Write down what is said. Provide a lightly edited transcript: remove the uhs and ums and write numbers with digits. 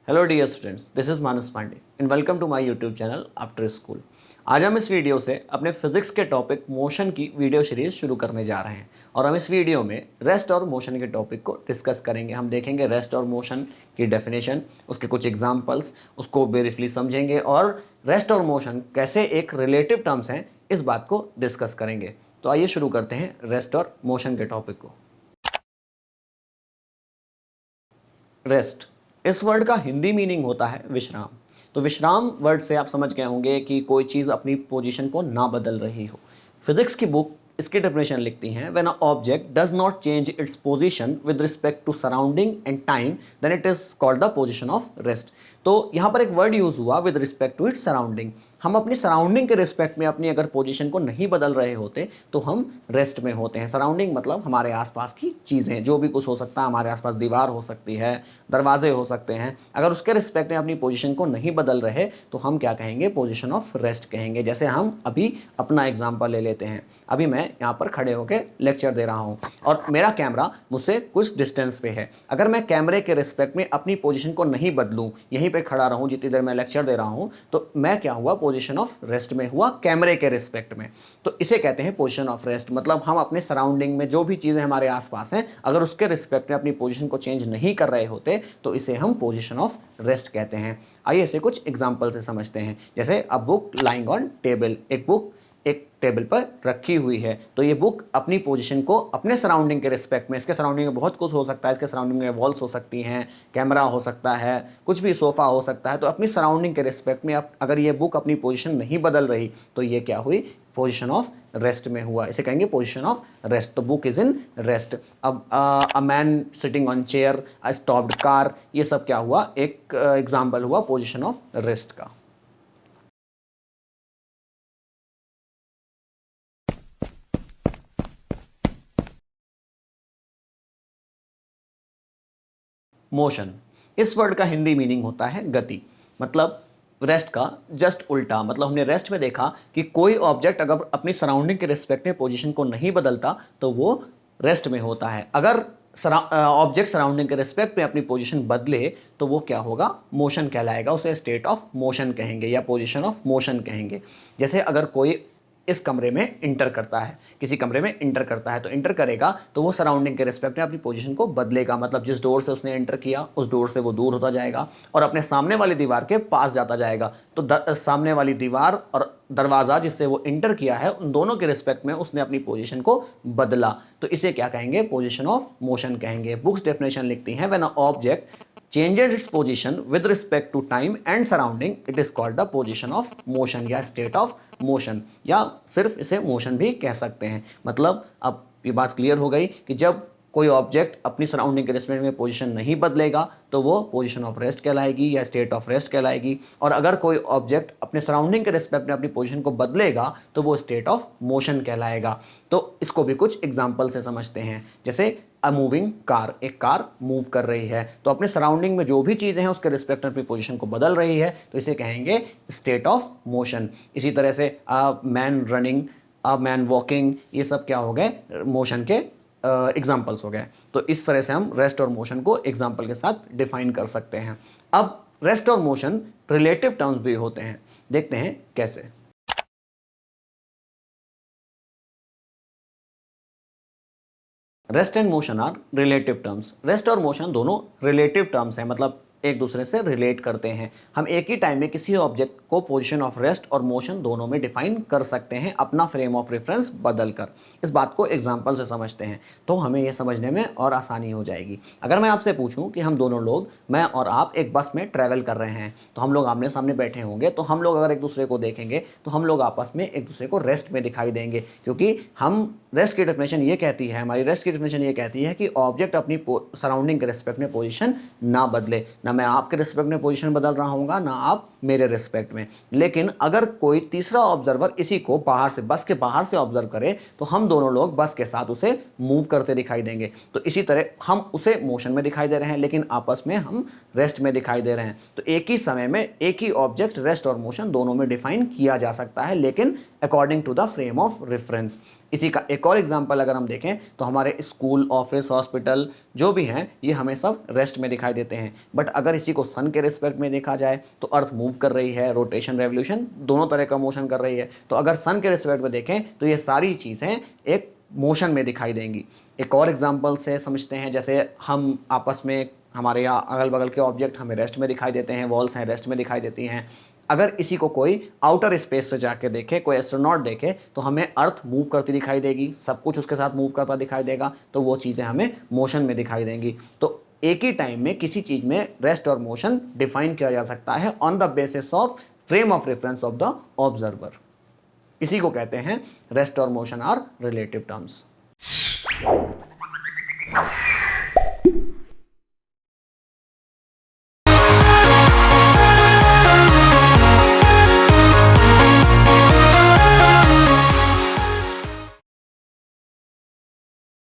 Hello dear students, this is Manas Pandey and welcome to my YouTube channel after school. आज हम इस video से अपने फिजिक्स के टॉपिक मोशन की वीडियो सीरीज शुरू करने जा रहे हैं और हम इस वीडियो में रेस्ट और मोशन के टॉपिक को डिस्कस करेंगे। हम देखेंगे रेस्ट और मोशन की डेफिनेशन, उसके कुछ एग्जांपल्स, उसको ब्रीफली समझेंगे और रेस्ट और मोशन कैसे एक रिलेटिव टर्म्स हैं इस बात को डिस्कस करेंगे। तो आइए शुरू करते हैं रेस्ट और मोशन के टॉपिक को। रेस्ट, इस वर्ड का हिंदी मीनिंग होता है विश्राम। तो विश्राम वर्ड से आप समझ गए होंगे कि कोई चीज़ अपनी पोजीशन को ना बदल रही हो। फिजिक्स की बुक इसकी डेफिनेशन लिखती हैं, when a object does not change its position with respect to surrounding and time then it is called the position of rest. तो यहाँ पर एक वर्ड यूज हुआ with respect to its surrounding. हम अपनी सराउंडिंग के रिस्पेक्ट में अपनी अगर पोजीशन को नहीं बदल रहे होते तो हम रेस्ट में होते हैं। सराउंडिंग मतलब हमारे आसपास की चीज़ें, जो भी कुछ हो सकता है, हमारे आसपास दीवार हो सकती है, दरवाजे हो सकते हैं, अगर उसके रिस्पेक्ट में अपनी पोजीशन को नहीं बदल रहे तो हम क्या कहेंगे? पोजीशन ऑफ रेस्ट कहेंगे। जैसे हम अभी अपना एग्जांपल ले लेते हैं। अभी मैं यहाँ पर खड़े होकर लेक्चर दे रहा हूँ और मेरा कैमरा मुझसे कुछ डिस्टेंस पे है। अगर मैं कैमरे के रिस्पेक्ट में अपनी पोजीशन को नहीं बदलूँ, यहीं पे खड़ा रहूँ जितनी देर मैं लेक्चर दे रहा हूँ, तो मैं क्या हुआ? पोजीशन ऑफ रेस्ट में हुआ, कैमरे के रिस्पेक्ट में। तो इसे कहते हैं पोजीशन ऑफ रेस्ट। मतलब हम अपने सराउंडिंग में जो भी चीज़ें हमारे आसपास हैं, अगर उसके रिस्पेक्ट में अपनी पोजीशन को चेंज नहीं कर रहे होते तो इसे हम पोजीशन ऑफ रेस्ट कहते हैं। आइए इसे कुछ एग्जांपल से समझते हैं। जैसे a book lying on table, एक बुक एक टेबल पर रखी हुई है, तो ये बुक अपनी पोजीशन को अपने सराउंडिंग के रिस्पेक्ट में, इसके सराउंडिंग में बहुत कुछ हो सकता है, इसके सराउंडिंग में वॉल्स हो सकती हैं, कैमरा हो सकता है, कुछ भी, सोफ़ा हो सकता है, तो अपनी सराउंडिंग के रिस्पेक्ट में अगर ये बुक अपनी पोजीशन नहीं बदल रही तो ये क्या हुई? पोजीशन ऑफ रेस्ट में हुआ। इसे कहेंगे पोजीशन ऑफ रेस्ट। तो बुक इज इन रेस्ट। अब a man sitting on chair, a stopped car, ये सब क्या हुआ? एक एग्जाम्पल हुआ पोजीशन ऑफ रेस्ट का। मोशन, इस वर्ड का हिंदी मीनिंग होता है गति। मतलब रेस्ट का जस्ट उल्टा। मतलब हमने रेस्ट में देखा कि कोई ऑब्जेक्ट अगर अपनी सराउंडिंग के रिस्पेक्ट में पोजीशन को नहीं बदलता तो वो रेस्ट में होता है। अगर ऑब्जेक्ट सराउंडिंग के रिस्पेक्ट में अपनी पोजीशन बदले तो वो क्या होगा? मोशन कहलाएगा। उसे स्टेट ऑफ मोशन कहेंगे या पोजीशन ऑफ मोशन कहेंगे। जैसे अगर कोई इस कमरे में इंटर करता है, किसी कमरे में इंटर करता है, तो इंटर करेगा तो वो सराउंडिंग के रिस्पेक्ट में अपनी पोजीशन को बदलेगा। मतलब जिस डोर से उसने इंटर किया उस डोर से वो दूर होता जाएगा और अपने सामने वाली दीवार के पास जाता जाएगा। तो सामने वाली दीवार और दरवाज़ा जिससे वो इंटर किया है, उन दोनों के रिस्पेक्ट में उसने अपनी पोजीशन को बदला। तो इसे क्या कहेंगे? पोजीशन ऑफ मोशन कहेंगे। बुक्स डेफिनेशन लिखती हैं, when a object changes its position with respect to time and surrounding it is called the position of motion या state of motion, या सिर्फ इसे मोशन भी कह सकते हैं। मतलब अब ये बात क्लियर हो गई कि जब कोई ऑब्जेक्ट अपनी सराउंडिंग के रिस्पेक्ट में पोजीशन नहीं बदलेगा तो वो पोजीशन ऑफ रेस्ट कहलाएगी या स्टेट ऑफ रेस्ट कहलाएगी, और अगर कोई ऑब्जेक्ट अपने सराउंडिंग के रिस्पेक्ट में अपनी पोजीशन को बदलेगा तो वो स्टेट ऑफ मोशन कहलाएगा। तो इसको भी कुछ एग्जांपल से समझते हैं। जैसे अ मूविंग कार, एक कार मूव कर रही है तो अपने सराउंडिंग में जो भी चीज़ें हैं उसके रिस्पेक्ट में अपनी पोजीशन को बदल रही है, तो इसे कहेंगे स्टेट ऑफ मोशन। इसी तरह से a man running, a man walking, ये सब क्या हो गए? मोशन के एग्जाम्पल्स हो गए। तो इस तरह से हम रेस्ट और मोशन को एग्जाम्पल के साथ डिफाइन कर सकते हैं। अब रेस्ट और मोशन रिलेटिव टर्म्स भी होते हैं, देखते हैं कैसे। Rest and motion are relative terms. Rest और मोशन दोनों रिलेटिव टर्म्स हैं, मतलब एक दूसरे से रिलेट करते हैं। हम एक ही टाइम में किसी ऑब्जेक्ट को पोजीशन ऑफ रेस्ट और मोशन दोनों में डिफाइन कर सकते हैं अपना फ्रेम ऑफ रेफरेंस बदलकर। इस बात को एग्जांपल से समझते हैं तो हमें यह समझने में और आसानी हो जाएगी। अगर मैं आपसे पूछूं कि हम दोनों लोग, मैं और आप, एक बस में ट्रैवल कर रहे हैं, तो हम लोग आमने सामने बैठे होंगे, तो हम लोग अगर एक दूसरे को देखेंगे तो हम लोग आपस में एक दूसरे को रेस्ट में दिखाई देंगे, क्योंकि हम रेस्ट की डेफिनेशन ये कहती है, हमारी रेस्ट की डेफिनेशन ये कहती है कि ऑब्जेक्ट अपनी सराउंडिंग के रिस्पेक्ट में पोजीशन ना बदले। ना मैं आपके रिस्पेक्ट में पोजीशन बदल रहा हूँगा, ना आप मेरे रिस्पेक्ट में। लेकिन अगर कोई तीसरा ऑब्जर्वर इसी को बाहर से, बस के बाहर से ऑब्जर्व करे तो हम दोनों लोग बस के साथ उसे मूव करते दिखाई देंगे। तो इसी तरह हम उसे मोशन में दिखाई दे रहे हैं लेकिन आपस में हम रेस्ट में दिखाई दे रहे हैं। तो एक ही समय में एक ही ऑब्जेक्ट रेस्ट और मोशन दोनों में डिफाइन किया जा सकता है, लेकिन according to the frame of reference. इसी का एक और एग्जांपल अगर हम देखें तो हमारे स्कूल, ऑफिस, हॉस्पिटल जो भी हैं ये हमें सब रेस्ट में दिखाई देते हैं। बट अगर इसी को सन के रिस्पेक्ट में देखा जाए तो अर्थ मूव कर रही है, रोटेशन, रेवोल्यूशन दोनों तरह का मोशन कर रही है। तो अगर सन के रिस्पेक्ट में देखें तो ये सारी चीज़ें एक मोशन में दिखाई देंगी। एक और एग्जांपल से समझते हैं, जैसे हम आपस में, हमारे यहाँ अगल बगल के ऑब्जेक्ट हमें रेस्ट में दिखाई देते हैं, वॉल्स हैं रेस्ट में दिखाई देती हैं। अगर इसी को कोई आउटर स्पेस से जाके देखे, कोई एस्ट्रोनॉट देखे तो हमें अर्थ मूव करती दिखाई देगी, सब कुछ उसके साथ मूव करता दिखाई देगा, तो वो चीज़ें हमें मोशन में दिखाई देंगी। तो एक ही टाइम में किसी चीज़ में रेस्ट और मोशन डिफाइन किया जा सकता है on the basis of frame of reference of the observer. इसी को कहते हैं रेस्ट और मोशन आर रिलेटिव टर्म्स।